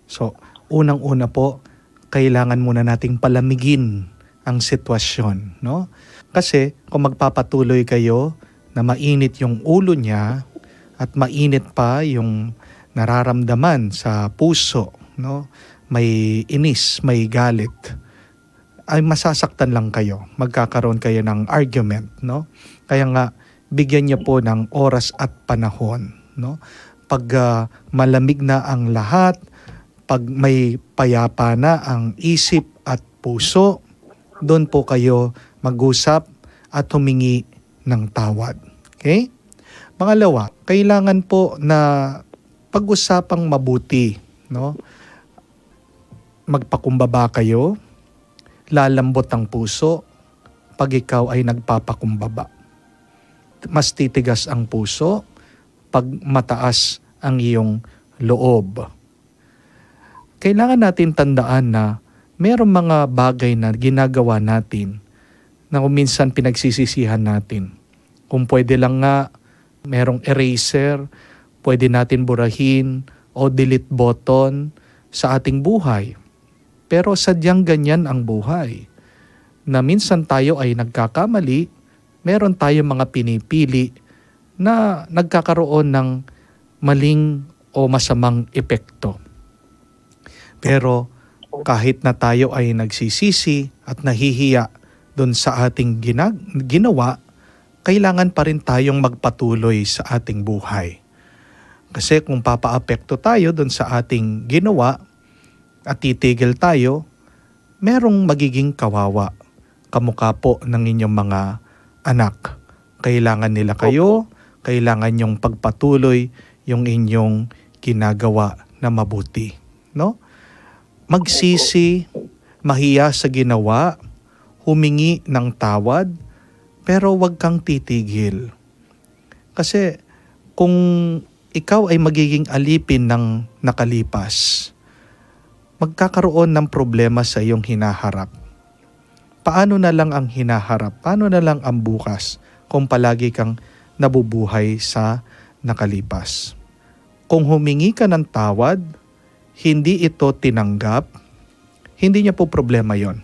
So, unang-una po, kailangan muna nating palamigin ang sitwasyon, no? Kasi kung magpapatuloy kayo na mainit yung ulo niya at mainit pa yung nararamdaman sa puso, no? May inis, may galit, ay masasaktan lang kayo. Magkakaroon kayo ng argument, no? Kaya nga bigyan niyo po ng oras at panahon, no? Pag malamig na ang lahat, pag may payapa na ang isip at puso, doon po kayo mag-usap at humingi ng tawad. Okay? Pangalawa, kailangan po na pag-usapang mabuti, no? Magpakumbaba kayo, lalambot ang puso pag ikaw ay nagpapakumbaba. Mas titigas ang puso pag mataas ang iyong loob. Kailangan natin tandaan na mayroong mga bagay na ginagawa natin na kung minsan pinagsisisihan natin. Kung pwede lang nga, merong eraser, pwede natin burahin o delete button sa ating buhay. Pero sadyang ganyan ang buhay. Na minsan tayo ay nagkakamali, meron tayong mga pinipili na nagkakaroon ng maling o masamang epekto. Pero kahit na tayo ay nagsisisi at nahihiya doon sa ating ginawa, kailangan pa rin tayong magpatuloy sa ating buhay. Kasi kung papaapekto tayo doon sa ating ginawa at titigil tayo, merong magiging kawawa. Kamukha po ng inyong mga anak. Kailangan nila kayo, kailangan nyong pagpatuloy yung inyong ginagawa na mabuti. No? Magsisi, mahiya sa ginawa, humingi ng tawad, pero wag kang titigil. Kasi kung ikaw ay magiging alipin ng nakalipas, magkakaroon ng problema sa iyong hinaharap. Paano na lang ang hinaharap? Paano na lang ang bukas kung palagi kang nabubuhay sa nakalipas? Kung humingi ka ng tawad, hindi ito tinanggap, hindi niya po problema yon.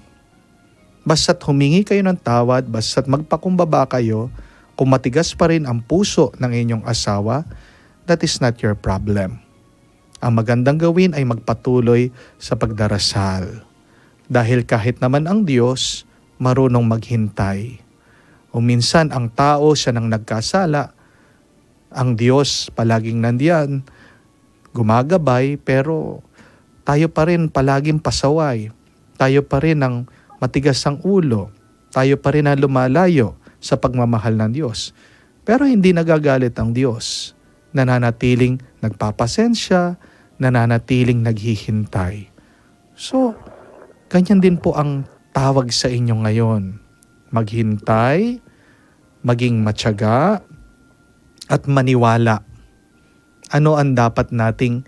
Basta't humingi kayo ng tawad, basta't magpakumbaba kayo, kung matigas pa rin ang puso ng inyong asawa, that is not your problem. Ang magandang gawin ay magpatuloy sa pagdarasal. Dahil kahit naman ang Diyos, marunong maghintay. O minsan ang tao siya nang nagkasala, ang Diyos palaging nandiyan, gumagabay, pero tayo pa rin palaging pasaway. Tayo pa rin ang matigas ang ulo. Tayo pa rin ang lumalayo sa pagmamahal ng Diyos. Pero hindi nagagalit ang Diyos. Nananatiling nagpapasensya, nananatiling naghihintay. So, ganyan din po ang tawag sa inyo ngayon. Maghintay, maging matyaga, at maniwala. Ano ang dapat nating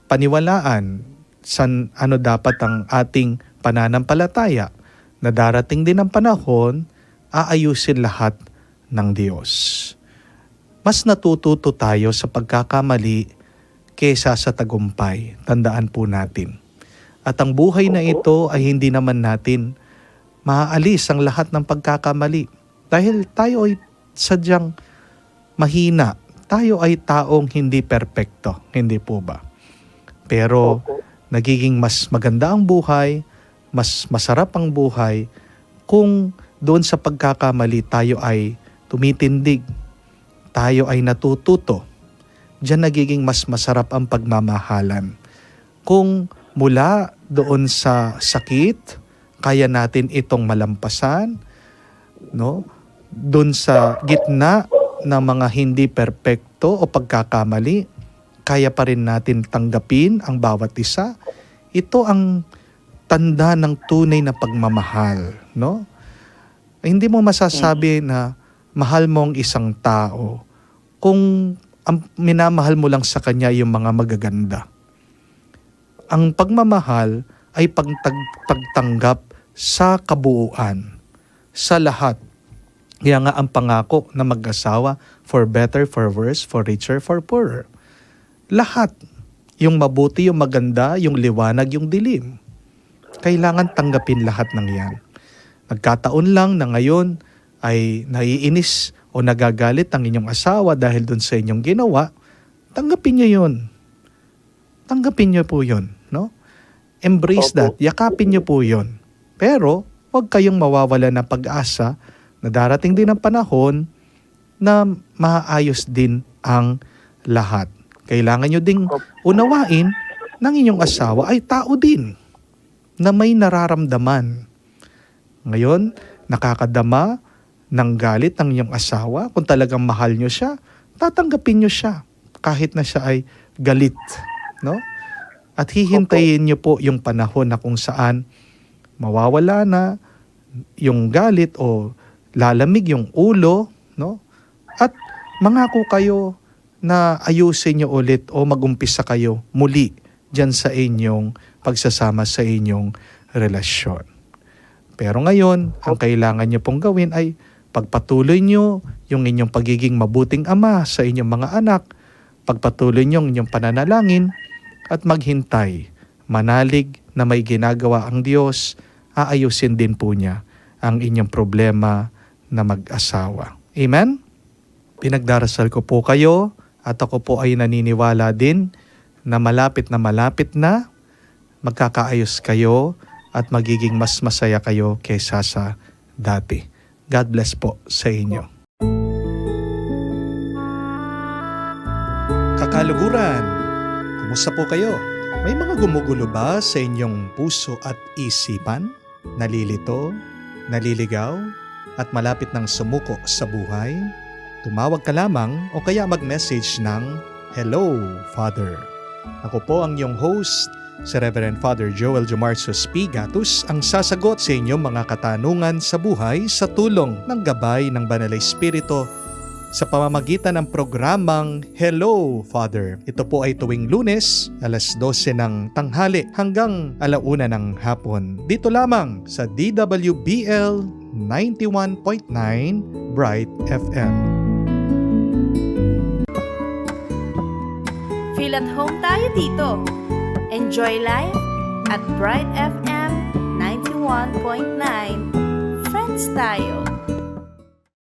paniwalaan? Ano dapat ang ating pananampalataya? Na darating din ang panahon, aayusin lahat ng Diyos. Mas natututo tayo sa pagkakamali kesa sa tagumpay. Tandaan po natin. At ang buhay na ito ay hindi naman natin maaalis ang lahat ng pagkakamali. Dahil tayo ay sadyang mahina. Tayo ay taong hindi perpekto. Hindi po ba? Pero nagiging mas maganda ang buhay, mas masarap ang buhay kung doon sa pagkakamali tayo ay tumitindig. Tayo ay natututo. Diyan nagiging mas masarap ang pagmamahalan. Kung mula doon sa sakit, kaya natin itong malampasan, no? Doon sa gitna ng mga hindi perpekto o pagkakamali, kaya pa rin natin tanggapin ang bawat isa. Ito ang tanda ng tunay na pagmamahal, no? Hindi mo masasabi na mahal mo ang isang tao kung ang minamahal mo lang sa kanya yung mga magaganda. Ang pagmamahal ay pagtanggap sa kabuuan, sa lahat. Kaya nga ang pangako na mag-asawa, for better, for worse, for richer, for poorer. Lahat. yung mabuti, yung maganda, yung liwanag, yung dilim. Kailangan tanggapin lahat ng yan. Nagkataon lang na ngayon ay naiinis o nagagalit ang inyong asawa dahil dun sa inyong ginawa, tanggapin nyo yun. Tanggapin nyo po yun. No? Embrace that. Yakapin nyo po yun. Pero, huwag kayong mawawala ng pag-asa na darating din ang panahon na maayos din ang lahat. Kailangan nyo ding unawain ng inyong asawa ay tao din na may nararamdaman. Ngayon, nakakadama ng galit ng inyong asawa. Kung talagang mahal nyo siya, tatanggapin nyo siya kahit na siya ay galit. No? At hihintayin nyo po yung panahon na kung saan mawawala na yung galit o lalamig yung ulo, no? At mangako kayo na ayusin nyo ulit o magumpisa kayo muli dyan sa inyong pagsasama sa inyong relasyon. Pero ngayon, ang kailangan nyo pong gawin ay pagpatuloy nyo yung inyong pagiging mabuting ama sa inyong mga anak, pagpatuloy nyo ang inyong pananalangin, at maghintay, manalig na may ginagawa ang Diyos, aayusin din po niya ang inyong problema na mag-asawa. Amen? Pinagdarasal ko po kayo at ako po ay naniniwala din na malapit na magkakaayos kayo at magiging mas masaya kayo kaysa sa dati. God bless po sa inyo. Kakaluguran. Kumusta po kayo? May mga gumugulo ba sa inyong puso at isipan? Nalilito, naliligaw, at malapit ng sumuko sa buhay? Tumawag ka lamang o kaya mag-message ng Hello, Father. Ako po ang iyong host, si Reverend Father Joel Jomarsos P. Gatus, ang sasagot sa inyong mga katanungan sa buhay sa tulong ng gabay ng Banal na Espiritu sa pamamagitan ng programang Hello, Father. Ito po ay tuwing Lunes, alas 12 ng tanghali hanggang 1:00 ng hapon. Dito lamang sa DWBL 91.9 Bright FM. Feel at home tayo dito. Enjoy life at Bright FM 91.9. Friends tayo.